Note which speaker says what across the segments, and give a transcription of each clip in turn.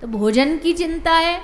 Speaker 1: तो भोजन की चिंता है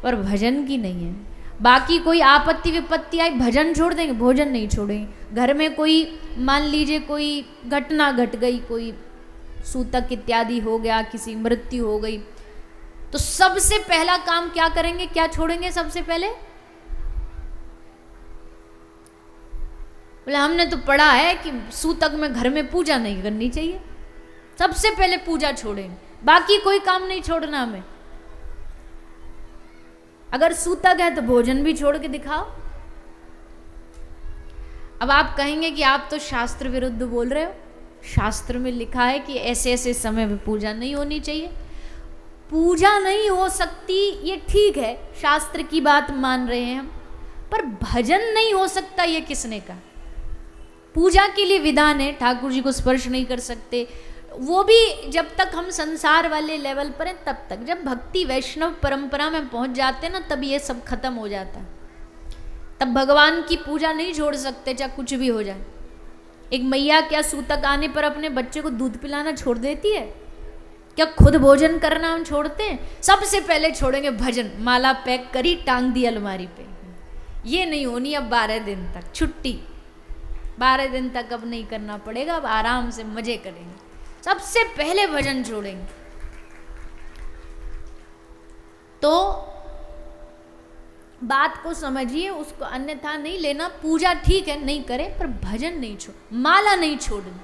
Speaker 1: पर भजन की नहीं है। बाकी कोई आपत्ति विपत्ति आई भजन छोड़ देंगे, भोजन नहीं छोड़ेंगे। घर में कोई मान लीजिए कोई घटना घट गई, कोई सूतक इत्यादि हो गया, किसी मृत्यु हो गई, तो सबसे पहला काम क्या करेंगे, क्या छोड़ेंगे सबसे पहले? बोले हमने तो पढ़ा है कि सूतक में घर में पूजा नहीं करनी चाहिए, सबसे पहले पूजा छोड़ेंगे, बाकी कोई काम नहीं छोड़ना हमें। अगर सूतक है तो भोजन भी छोड़ के दिखाओ। अब आप कहेंगे कि आप तो शास्त्र विरुद्ध बोल रहे हो, शास्त्र में लिखा है कि ऐसे ऐसे समय में पूजा नहीं होनी चाहिए। पूजा नहीं हो सकती ये ठीक है, शास्त्र की बात मान रहे हैं हम, पर भजन नहीं हो सकता ये किसने कहा? पूजा के लिए विधान है, ठाकुर जी को स्पर्श नहीं कर सकते, वो भी जब तक हम संसार वाले लेवल पर हैं तब तक। जब भक्ति वैष्णव परंपरा में पहुंच जाते हैं ना, तब ये सब खत्म हो जाता है। तब भगवान की पूजा नहीं छोड़ सकते, चाहे कुछ भी हो जाए। एक मैया क्या सूतक आने पर अपने बच्चे को दूध पिलाना छोड़ देती है? क्या खुद भोजन करना हम छोड़ते हैं? सबसे पहले छोड़ेंगे भजन। माला पैक करी, टांग दी अलमारी पे, ये नहीं होनी अब 12 दिन तक छुट्टी। 12 दिन तक अब नहीं करना पड़ेगा, अब आराम से मजे करेंगे। सबसे पहले भजन छोड़ेंगे। तो बात को समझिए, उसको अन्यथा नहीं लेना। पूजा ठीक है नहीं करे, पर भजन नहीं छोड़, माला नहीं छोड़नी।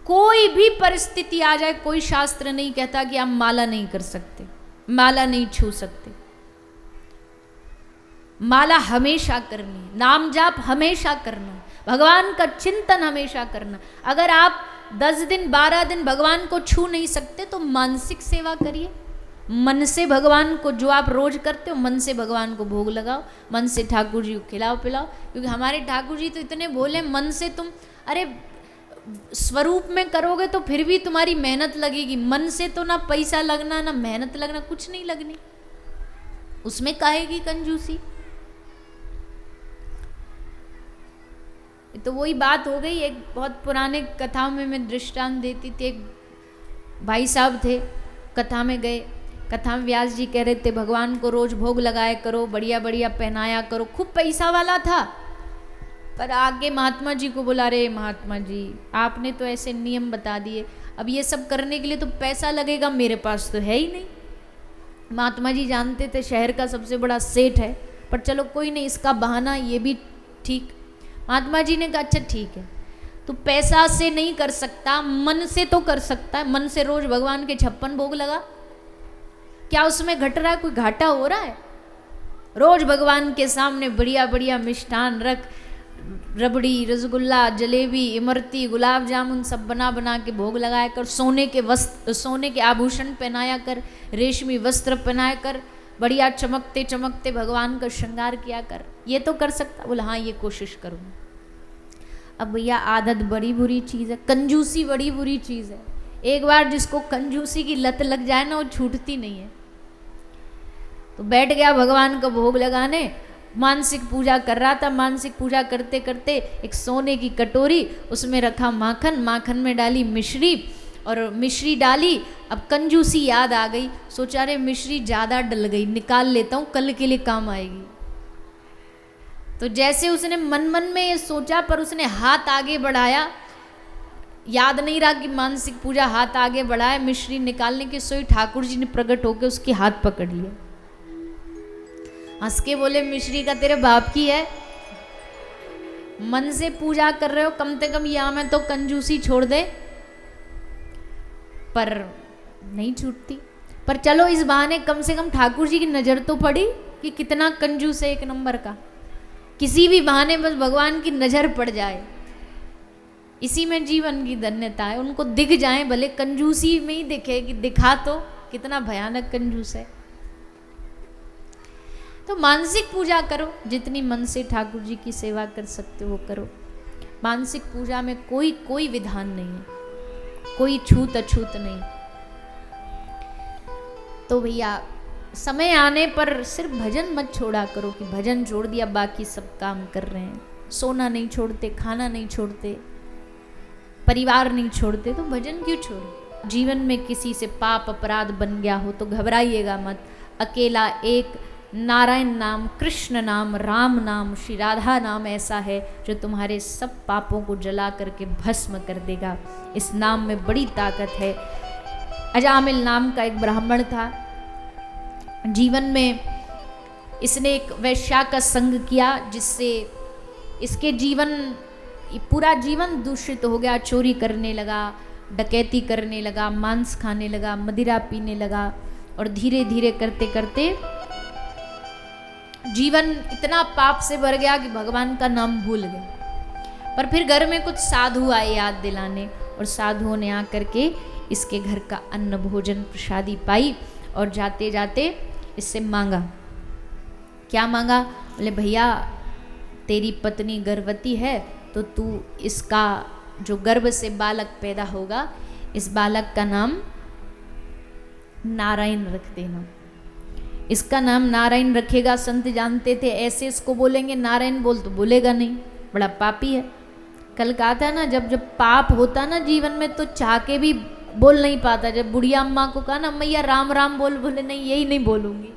Speaker 1: कोई भी परिस्थिति आ जाए, कोई शास्त्र नहीं कहता कि आप माला नहीं कर सकते, माला नहीं छू सकते। माला हमेशा करनी, नाम जाप हमेशा करना, भगवान का चिंतन हमेशा करना। अगर आप 10 दिन 12 दिन भगवान को छू नहीं सकते तो मानसिक सेवा करिए। मन से भगवान को, जो आप रोज करते हो, मन से भगवान को भोग लगाओ, मन से ठाकुर जी को खिलाओ पिलाओ। क्योंकि हमारे ठाकुर जी तो इतने भोले, मन से तुम, अरे स्वरूप में करोगे तो फिर भी तुम्हारी मेहनत लगेगी, मन से तो ना पैसा लगना ना मेहनत लगना, कुछ नहीं लगनी, उसमें काहेगी कंजूसी। तो वही बात हो गई। एक बहुत पुराने कथाओं में मैं दृष्टांत देती थी। एक भाई साहब थे, कथा में गए, कथा में व्यास जी कह रहे थे भगवान को रोज भोग लगाया करो, बढ़िया बढ़िया पहनाया करो। खूब पैसा वाला था, पर आगे महात्मा जी को बुला रहे, महात्मा जी आपने तो ऐसे नियम बता दिए, अब ये सब करने के लिए तो पैसा लगेगा, मेरे पास तो है ही नहीं। महात्मा जी जानते थे शहर का सबसे बड़ा सेठ है, पर चलो कोई नहीं, इसका बहाना ये भी ठीक। महात्मा जी ने कहा अच्छा ठीक है, तू पैसा से नहीं कर सकता, मन से तो कर सकता है। मन से रोज भगवान के 56 भोग लगा, क्या उसमें घट रहा है? कोई घाटा हो रहा है? रोज भगवान के सामने बढ़िया बढ़िया मिष्ठान रख, रबड़ी, रसगुल्ला, जलेबी, इमरती, गुलाब जामुन सब बना बना के भोग लगाया कर। सोने के वस्त्र, सोने के आभूषण पहनाया कर, रेशमी वस्त्र पहनाया कर, बढ़िया चमकते चमकते भगवान का श्रृंगार किया कर। ये तो कर सकता? बोला हाँ ये कोशिश करूँगा। अब भैया आदत बड़ी बुरी चीज़ है, कंजूसी बड़ी बुरी चीज़ है। एक बार जिसको कंजूसी की लत लग जाए ना, वो छूटती नहीं है। तो बैठ गया भगवान का भोग लगाने, मानसिक पूजा कर रहा था। मानसिक पूजा करते करते एक सोने की कटोरी, उसमें रखा माखन, माखन में डाली मिश्री, और मिश्री डाली। अब कंजूसी याद आ गई, सोचा रे मिश्री ज़्यादा डल गई, निकाल लेता हूँ, कल के लिए काम आएगी। तो जैसे उसने मन मन में ये सोचा, पर उसने हाथ आगे बढ़ाया, याद नहीं रहा कि मानसिक पूजा, हाथ आगे बढ़ाया मिश्री निकालने के, सोई ठाकुर जी ने प्रकट होकर उसके हाथ पकड़ लिया। हंस के बोले मिश्री का तेरे बाप की है, मन से पूजा कर रहे हो, कम से कम यहाँ में तो कंजूसी छोड़ दे। पर नहीं छूटती। पर चलो इस बहाने कम से कम ठाकुर जी की नज़र तो पड़ी कि कितना कंजूस है, एक नंबर का। किसी भी बहाने बस भगवान की नज़र पड़ जाए, इसी में जीवन की धन्यता है। उनको दिख जाए, भले कंजूसी में ही दिखे, कि दिखा तो कितना भयानक कंजूस है। तो मानसिक पूजा करो, जितनी मन से ठाकुर जी की सेवा कर सकते हो करो। मानसिक पूजा में कोई विधान नहीं है, कोई छूत अछूत नहीं। तो भैया समय आने पर सिर्फ भजन मत छोड़ा करो कि भजन छोड़ दिया बाकी सब काम कर रहे हैं। सोना नहीं छोड़ते, खाना नहीं छोड़ते, परिवार नहीं छोड़ते, तो भजन क्यों छोड़ो? जीवन में किसी से पाप अपराध बन गया हो तो घबराइएगा मत। अकेला एक नारायण नाम, कृष्ण नाम, राम नाम, श्री राधा नाम ऐसा है जो तुम्हारे सब पापों को जला करके भस्म कर देगा। इस नाम में बड़ी ताकत है। अजामिल नाम का एक ब्राह्मण था। जीवन में इसने एक वैश्या का संग किया जिससे इसके पूरा जीवन दूषित हो गया। चोरी करने लगा, डकैती करने लगा, मांस खाने लगा, मदिरा पीने लगा और धीरे धीरे करते करते जीवन इतना पाप से भर गया कि भगवान का नाम भूल गया। पर फिर घर में कुछ साधु आए याद दिलाने और साधुओं ने आकर के इसके घर का अन्न भोजन प्रसादी पाई और जाते जाते इससे मांगा। क्या मांगा? बोले भैया तेरी पत्नी गर्भवती है तो तू इसका जो गर्भ से बालक पैदा होगा इस बालक का नाम नारायण रख देना। इसका नाम नारायण रखेगा। संत जानते थे ऐसे इसको बोलेंगे नारायण बोल तो बोलेगा नहीं, बड़ा पापी है। कल कहा था ना जब पाप होता ना जीवन में तो चाह के भी बोल नहीं पाता। जब बुढ़िया अम्मा को कहा ना मैया राम राम बोल, बोले नहीं यही नहीं बोलूंगी।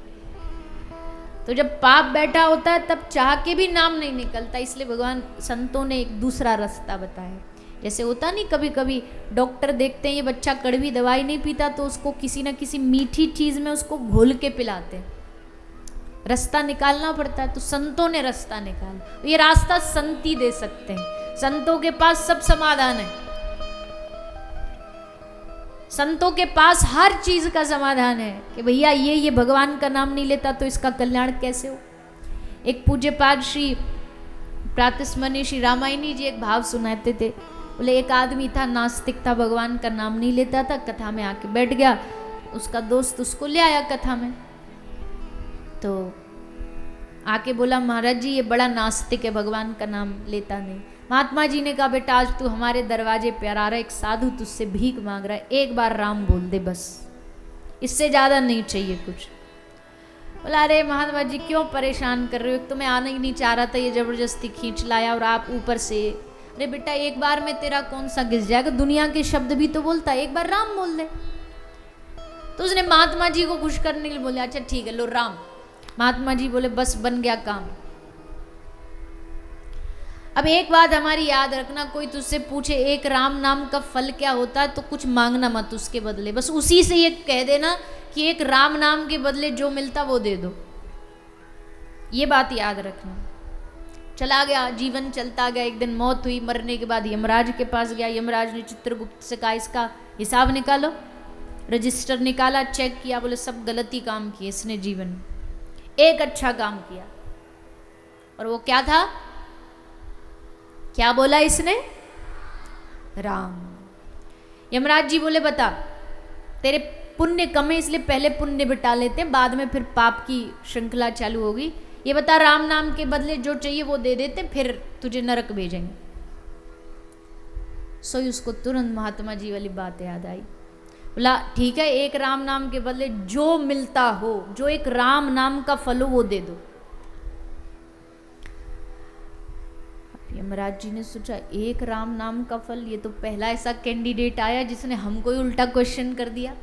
Speaker 1: तो जब पाप बैठा होता है तब चाह के भी नाम नहीं निकलता। इसलिए भगवान संतों ने एक दूसरा रास्ता बताया। जैसे होता नहीं कभी कभी डॉक्टर देखते हैं ये बच्चा कड़वी दवाई नहीं पीता तो उसको किसी न किसी मीठी चीज में उसको घोल के पिलाते, रास्ता निकालना पड़ता है। तो संतों ने रास्ता निकाला। ये रास्ता संत ही दे सकते हैं। संतों के पास सब समाधान है। संतों के पास हर चीज का समाधान है कि भैया ये भगवान का नाम नहीं लेता तो इसका कल्याण कैसे हो। एक पूज्य पाद श्री प्रातस्मरणीय श्री रामायणी जी एक भाव सुनाते थे। बोले एक आदमी था, नास्तिक था, भगवान का नाम नहीं लेता था, कथा में आके बैठ गया। उसका दोस्त उसको ले आया कथा में, तो आके बोला महाराज जी ये बड़ा नास्तिक है, भगवान का नाम लेता नहीं। महात्मा जी ने कहा बेटा आज तू हमारे दरवाजे पे आ रहा है, एक साधु तुझसे भीख मांग रहा है, एक बार राम बोल दे बस, इससे ज़्यादा नहीं चाहिए कुछ। बोला अरे महात्मा जी क्यों परेशान कर रहे हो, तो मैं आना ही नहीं चाह रहा था, ये ज़बरदस्ती खींच लाया और आप ऊपर से। अरे बेटा एक बार में तेरा कौन सा घिस जाएगा, दुनिया के शब्द भी तो बोलता है, एक बार राम बोल दे। तो उसने महात्मा जी को खुश करने के लिए बोले अच्छा ठीक है लो राम। महात्मा जी बोले बस बन गया काम। अब एक बात हमारी याद रखना, कोई तुझसे पूछे एक राम नाम का फल क्या होता है तो कुछ मांगना मत उसके बदले, बस उसी से ये कह देना कि एक राम नाम के बदले जो मिलता वो दे दो। ये बात याद रखना। चला गया, जीवन चलता गया। एक दिन मौत हुई, मरने के बाद यमराज के पास गया। यमराज ने चित्रगुप्त से कहा इसका हिसाब निकालो। रजिस्टर निकाला, चेक किया, बोले सब गलती काम किए इसने जीवन में, एक अच्छा काम किया। और वो क्या था, क्या बोला इसने, राम। यमराज जी बोले बता तेरे पुण्य कम है इसलिए पहले पुण्य बिटा लेते हैं, बाद में फिर पाप की श्रृंखला चालू होगी। ये बता राम नाम के बदले जो चाहिए वो दे देते, फिर तुझे नरक भेजेंगे। सोई उसको तुरंत महात्मा जी वाली बात याद आई। बोला ठीक है एक राम नाम के बदले जो मिलता हो, जो एक राम नाम का फल हो वो दे दो। यमराज जी ने सोचा एक राम नाम का फल, ये तो पहला ऐसा कैंडिडेट आया जिसने हमको ही उल्टा क्वेश्चन कर दिया।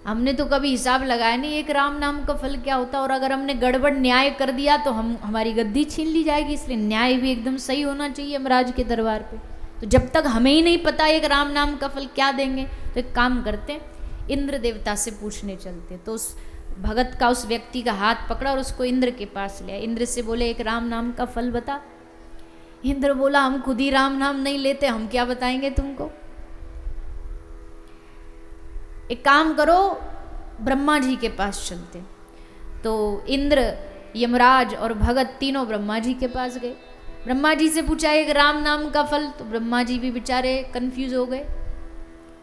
Speaker 1: हमने तो कभी हिसाब लगाया नहीं एक राम नाम का फल क्या होता, और अगर हमने गड़बड़ न्याय कर दिया तो हमारी गद्दी छीन ली जाएगी। इसलिए न्याय भी एकदम सही होना चाहिए यमराज के दरबार पे। तो जब तक हमें ही नहीं पता एक राम नाम का फल क्या देंगे, तो एक काम करते हैं इंद्र देवता से पूछने चलते। तो उस भगत का, उस व्यक्ति का हाथ पकड़ा और उसको इंद्र के पास लिया। इंद्र से बोले एक राम नाम का फल बता। इंद्र बोला हम खुद ही राम नाम नहीं लेते, हम क्या बताएंगे तुमको। एक काम करो ब्रह्मा जी के पास चलते। तो इंद्र, यमराज और भगत तीनों ब्रह्मा जी के पास गए। ब्रह्मा जी से पूछा एक राम नाम का फल, तो ब्रह्मा जी भी बेचारे कंफ्यूज हो गए।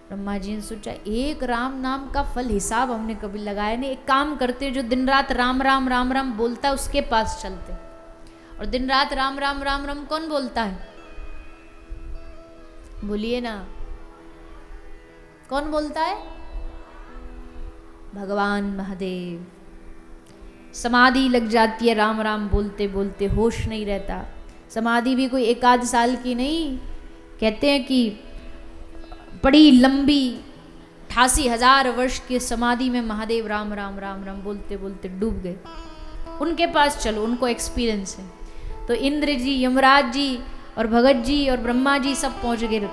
Speaker 1: ब्रह्मा जी ने सोचा एक राम नाम का फल हिसाब हमने कभी लगाया नहीं, एक काम करते जो दिन रात राम राम राम राम बोलता है उसके पास चलते। और दिन रात राम राम राम राम कौन बोलता है, बोलिए ना, कौन बोलता है, भगवान महादेव। समाधि लग जाती है राम राम बोलते बोलते, होश नहीं रहता। समाधि भी कोई एक आध साल की नहीं, कहते हैं कि बड़ी लंबी 88,000 वर्ष की समाधि में महादेव राम राम राम राम बोलते बोलते डूब गए। उनके पास चलो, उनको एक्सपीरियंस है। तो इंद्र जी, यमराज जी और भगत जी और ब्रह्मा जी सब पहुंच गए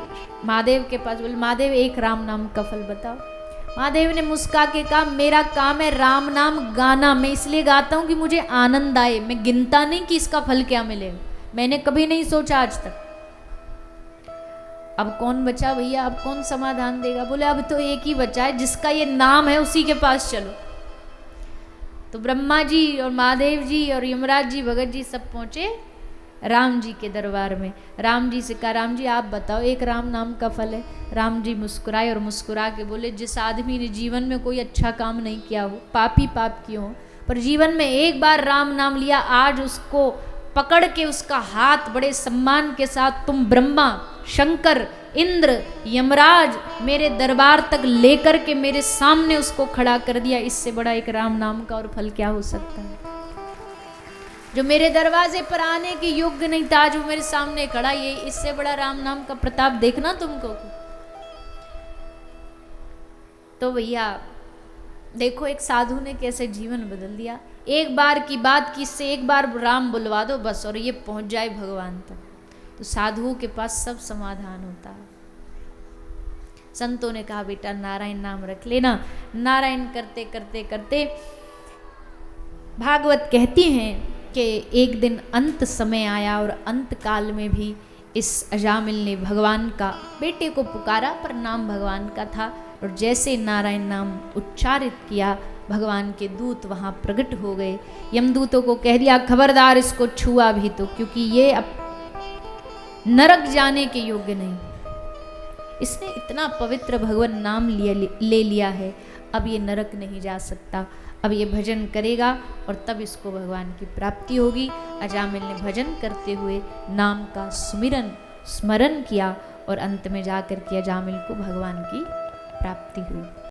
Speaker 1: महादेव के पास। बोले महादेव एक राम नाम का फल बताओ। महादेव ने मुस्का के कहा मेरा काम है राम नाम गाना, मैं इसलिए गाता हूँ कि मुझे आनंद आए, मैं गिनता नहीं कि इसका फल क्या मिलेगा, मैंने कभी नहीं सोचा आज तक। अब कौन बचा भैया, अब कौन समाधान देगा? बोले अब तो एक ही बचा है, जिसका ये नाम है उसी के पास चलो। तो ब्रह्मा जी और महादेव जी और यमराज जी, भगत जी सब पहुंचे राम जी के दरबार में। राम जी से कहा राम जी आप बताओ एक राम नाम का फल है। राम जी मुस्कुराए और मुस्कुरा के बोले जिस आदमी ने जीवन में कोई अच्छा काम नहीं किया हो, पापी पाप किए हो, पर जीवन में एक बार राम नाम लिया, आज उसको पकड़ के उसका हाथ बड़े सम्मान के साथ तुम ब्रह्मा, शंकर, इंद्र, यमराज मेरे दरबार तक लेकर के मेरे सामने उसको खड़ा कर दिया, इससे बड़ा एक राम नाम का और फल क्या हो सकता है? जो मेरे दरवाजे पर आने के योग्य नहीं था, जो मेरे सामने खड़ा, ये इससे बड़ा राम नाम का प्रताप देखना तुमको। तो भैया देखो एक साधु ने कैसे जीवन बदल दिया। एक बार की बात की, इससे एक बार राम बुलवा दो बस और ये पहुंच जाए भगवान तक। तो साधुओं के पास सब समाधान होता है। संतों ने कहा बेटा नारायण नाम रख लेना। नारायण करते करते करते भागवत कहती हैं कि एक दिन अंत समय आया और अंत काल में भी इस अजामिल ने भगवान का बेटे को पुकारा, पर नाम भगवान का था। और जैसे नारायण नाम उच्चारित किया, भगवान के दूत वहाँ प्रकट हो गए। यमदूतों को कह दिया खबरदार इसको छुआ भी तो, क्योंकि ये अब नरक जाने के योग्य नहीं, इसने इतना पवित्र भगवान नाम ले लिया है, अब ये नरक नहीं जा सकता। अब ये भजन करेगा और तब इसको भगवान की प्राप्ति होगी। अजामिल ने भजन करते हुए नाम का स्मरण किया और अंत में जाकर के अजामिल को भगवान की प्राप्ति हुई।